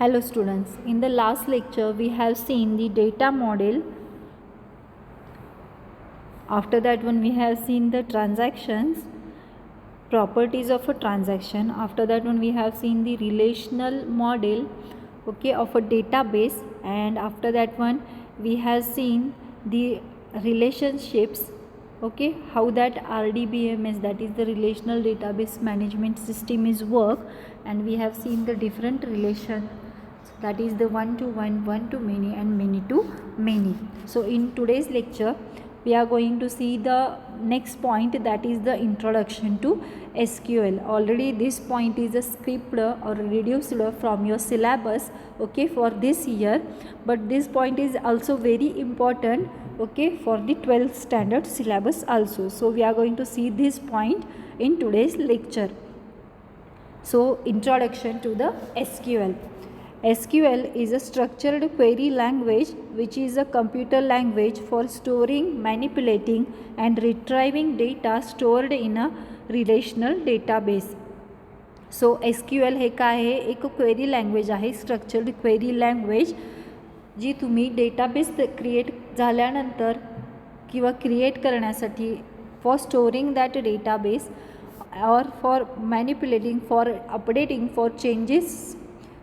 Hello students, in the last lecture we have seen the data model. After that one we have seen the transactions, properties of a transaction. After that one we have seen the relational model, okay, of a database, and after that one we have seen the relationships, okay, how that RDBMS, that is the relational database management system, is work. And we have seen the different relation, that is the one to one, one to many, and many to many. So in today's lecture we are going to see the next point, that is the introduction to SQL. Already this point is a skipped or reduced from your syllabus, okay, for this year, but this point is also very important, okay, for the 12th standard syllabus also. So we are going to see this point in today's lecture. So introduction to the SQL. SQL is a structured query language which is a computer language for storing, manipulating and retrieving data stored in a relational database. So SQL हे काय आहे, एक query language आहे, structured query language, जी तुम्ही database create झाल्यानंतर किंवा create करण्यासाठी for storing that database or for manipulating, for updating, for changes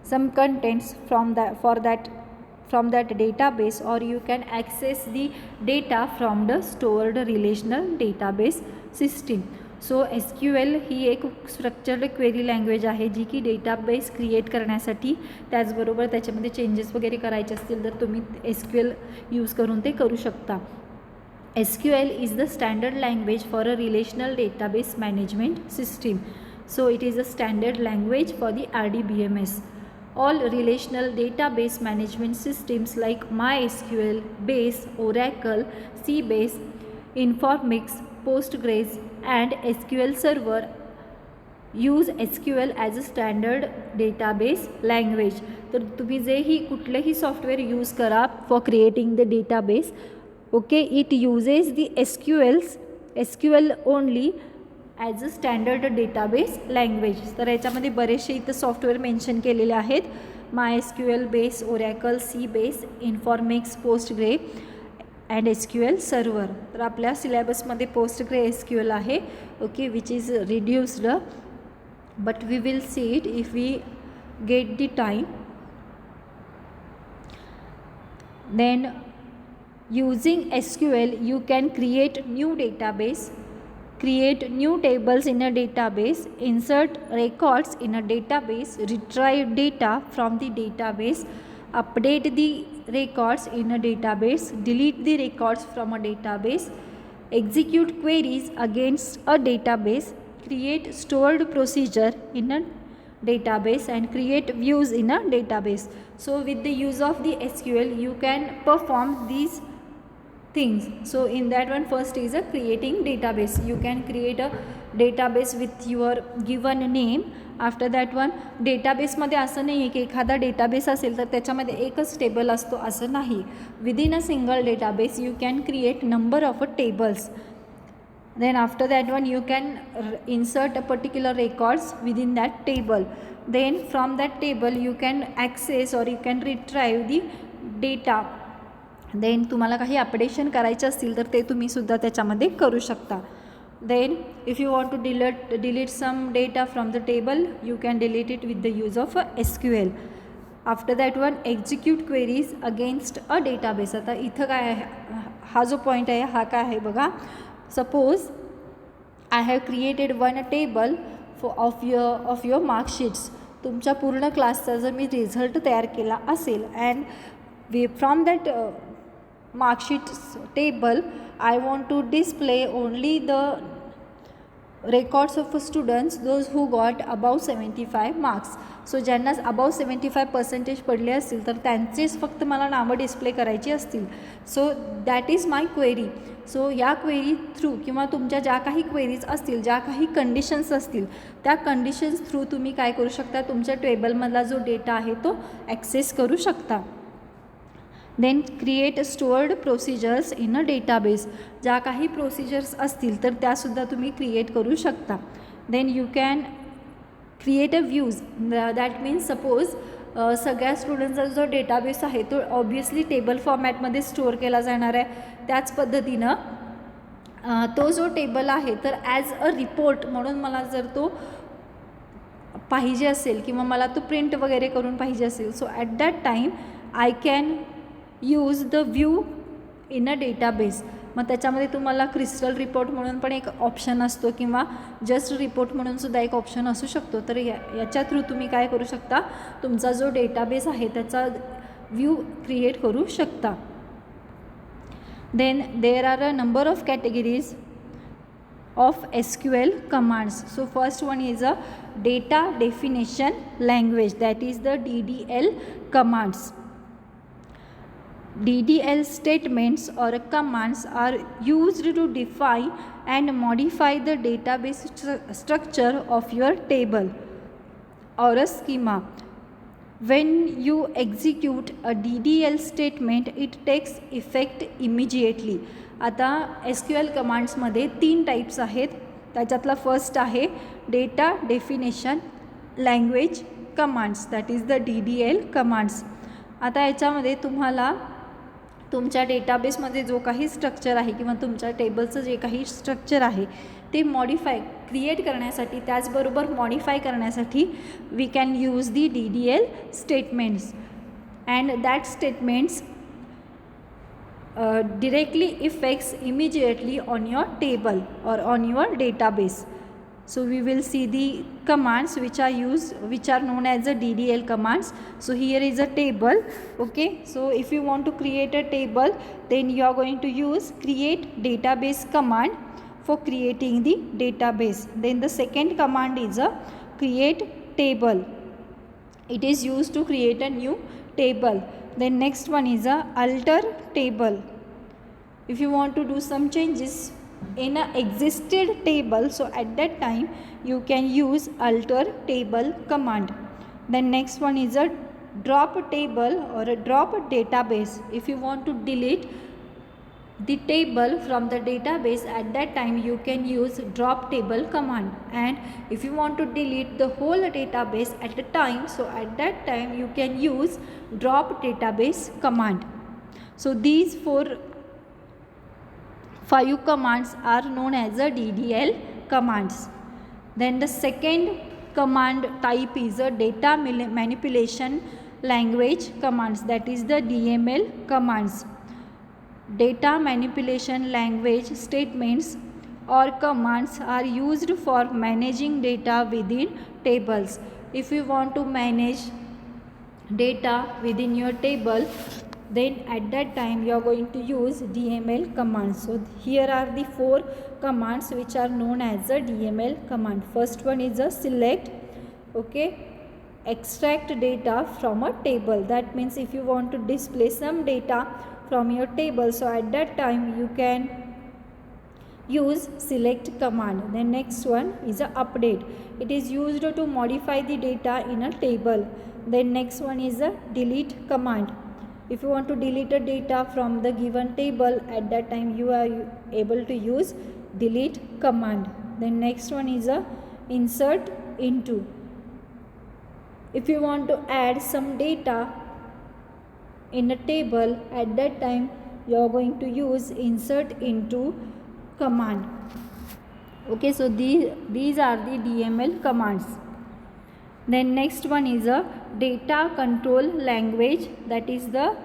some contents from that database, or you can access the data from the stored relational database system. So SQL ही एक structured query language आहे जी की database create करण्यासाठी, त्याचबरोबर त्याच्यामध्ये changes वगैरे करायचे असतील तर तुम्ही SQL यूज करून ते करू शकता. SQL is the standard language for a relational database management system. So it is a standard language for the RDBMS. All relational database management systems like MySQL, Base, Oracle, Sybase, Informix, Postgres and SQL Server use SQL as a standard database language. तर तुम्ही जेही कुठलेही software use करा for creating the database, okay, it uses the SQL only as a standard database language. तर याच्यामध्ये बरेचसे इथं software mention केलेले आहेत, MySQL, Base, Oracle, Sybase, Informix, Postgre and SQL Server. तर आपल्या सिलेबसमध्ये Postgre SQL आहे, okay, which is reduced, but we will see it if we get the time. Then using SQL you can create new database, create new tables in a database, insert records in a database, retrieve data from the database, update the records in a database, delete the records from a database, execute queries against a database, create stored procedure in a database and create views in a database. So with the use of the SQL you can perform these things. So in that one, first is a creating database. You can create a database with your given name. After that one, डेटाबेसमध्ये असं नाही आहे की एखादा database असेल तर त्याच्यामध्ये एकच टेबल असतो असं नाही. Within a single database you can create number of a tables. then after that one you can insert a particular records within that table. Then from that table you can access or you can retrieve the data. Then तुम्हाला काही updation करायचे असतील तर ते तुम्ही सुद्धा त्याच्यामध्ये करू शकता. Then if you want to delete some data from the table you can delete it with the use of SQL. After that one execute queries against a database. आता इथं काय आहे, हा जो पॉईंट आहे हा काय आहे बघा. Suppose I have created one table of your marksheets. तुमच्या पूर्ण क्लासचा जर मी रिझल्ट तयार केला असेल and from that marksheet table I want to display only the records of students those who got above 75 marks. सो ज्यांना अबाव 75% पडले असतील तर त्यांचेच फक्त मला नावं डिस्प्ले करायची असतील. So that is my query. So या क्वेरी थ्रू किंवा तुमच्या ज्या काही क्वेरीज असतील, ज्या काही कंडिशन्स असतील, त्या कंडिशन्स थ्रू तुम्ही काय करू शकता, तुमच्या टेबलमधला जो डेटा आहे तो ॲक्सेस करू शकता. Then create stored procedures in a database. ज्या काही प्रोसिजर्स असतील तर त्यासुद्धा तुम्ही क्रिएट करू शकता. Then you can create a views, that means suppose सगळ्या स्टुडंटचा जो डेटाबेस आहे तो ऑब्वियसली टेबल फॉर्मॅटमध्ये स्टोअर केला जाणार आहे. त्याच पद्धतीनं तो जो टेबल आहे तर ॲज अ रिपोर्ट म्हणून मला जर तो पाहिजे असेल किंवा मला तो प्रिंट वगैरे करून पाहिजे असेल, so at that time I can use the view in a database. मग त्याच्यामध्ये तुम्हाला क्रिस्टल रिपोर्ट म्हणून पण एक ऑप्शन असतो किंवा जस्ट रिपोर्ट म्हणून सुद्धा एक ऑप्शन असू शकतो. तर याच्या थ्रू तुम्ही काय करू शकता, तुमचा जो डेटाबेस आहे त्याचा व्ह्यू क्रिएट करू शकता. Then there are a number of categories of SQL commands. So first one is a data definition language, that is the DDL commands. DDL statements or commands are used to define and modify the database structure of your table or a schema. When you execute a DDL statement, it takes effect immediately. आता SQL कमांड्समध्ये 3 types आहेत. त्याच्यातला first आहे data definition language commands, that is the DDL commands. आता याच्यामध्ये तुम्हाला तुमच्या डेटाबेसमध्ये जो काही स्ट्रक्चर आहे किंवा तुमच्या टेबलचं जे काही स्ट्रक्चर आहे ते मॉडिफाय क्रिएट करण्यासाठी, त्याचबरोबर मॉडिफाय करण्यासाठी we can use the DDL statements and that statements directly affects immediately on your table or on your database. So we will see the commands which are used, which are known as the DDL commands. So here is a table. Okay, so if you want to create a table, then you are going to use create database command for creating the database. Then the second command is a create table. It is used to create a new table. Then next one is a alter table. If you want to do some changes in a existed table, so at that time you can use alter table command. Then next one is a drop table or a drop database. If you want to delete the table from the database, at that time you can use drop table command. And if you want to delete the whole database at a time, so at that time you can use drop database command. So these 5 commands are known as the DDL commands. Then the second command type is a data manipulation language commands, that is the DML commands. Data manipulation language statements or commands are used for managing data within tables. If you want to manage data within your table, then at that time you are going to use DML commands. So here are the 4 commands which are known as the DML command. First one is a select. Okay, extract data from a table. That means if you want to display some data from your table, so at that time you can use select command. Then next one is a update. It is used to modify the data in a table. Then next one is a delete command. If you want to delete a data from the given table, at that time you are able to use delete command. Then next one is a insert into. If you want to add some data in a table, at that time you are going to use insert into command. Okay, so these are the DML commands. Then next one is a data control language, that is the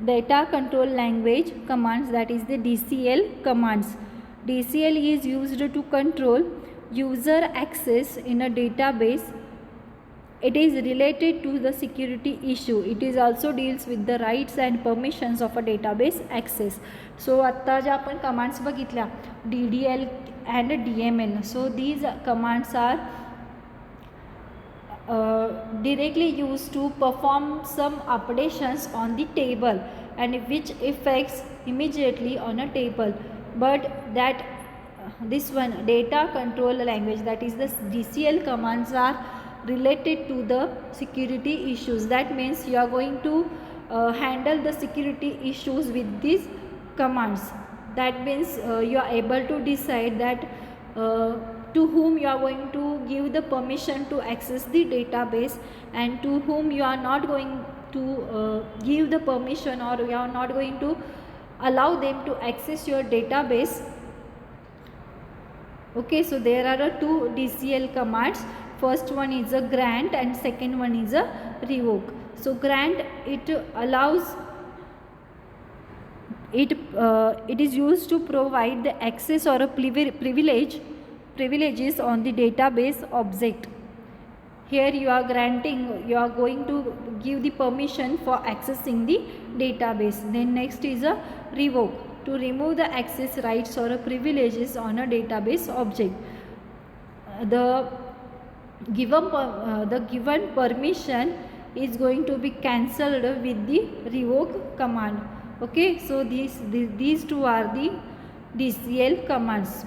data control language commands, that is the DCL commands. DCL is used to control user access in a database. It is related to the security issue. It is also deals with the rights and permissions of a database access. So आता ज्या आपण commands बघितल्या DDL and DML, so these commands are directly used to perform some operations on the table and which affects immediately on a table. But that this one data control language, that is the DCL commands, are related to the security issues. That means you are going to handle the security issues with these commands. That means you are able to decide that to whom you are going to give the permission to access the database, and to whom you are not going to give the permission, or you are not going to allow them to access your database. Okay, so there are two DCL commands. First one is a grant and second one is a revoke. So grant, it allows, it is used to provide the access or a privileges on the database object. Here you are granting, you are going to give the permission for accessing the database. Then next is a revoke, to remove the access rights or privileges on a database object. The given permission is going to be cancelled with the revoke command. Okay, so these two are the DCL commands.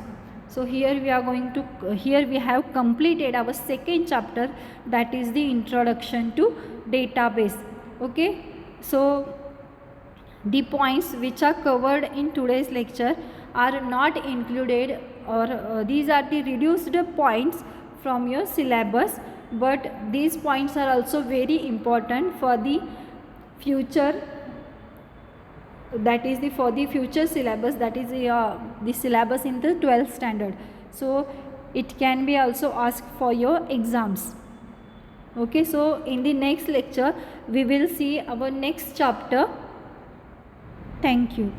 So here we are going to, here we have completed our second chapter, that is the introduction to database. Okay, so the points which are covered in today's lecture are not included, or these are the reduced points from your syllabus, but these points are also very important for the future, that is for the future syllabus, that is the syllabus in the 12th standard. So it can be also asked for your exams. Okay, so in the next lecture we will see our next chapter. Thank you.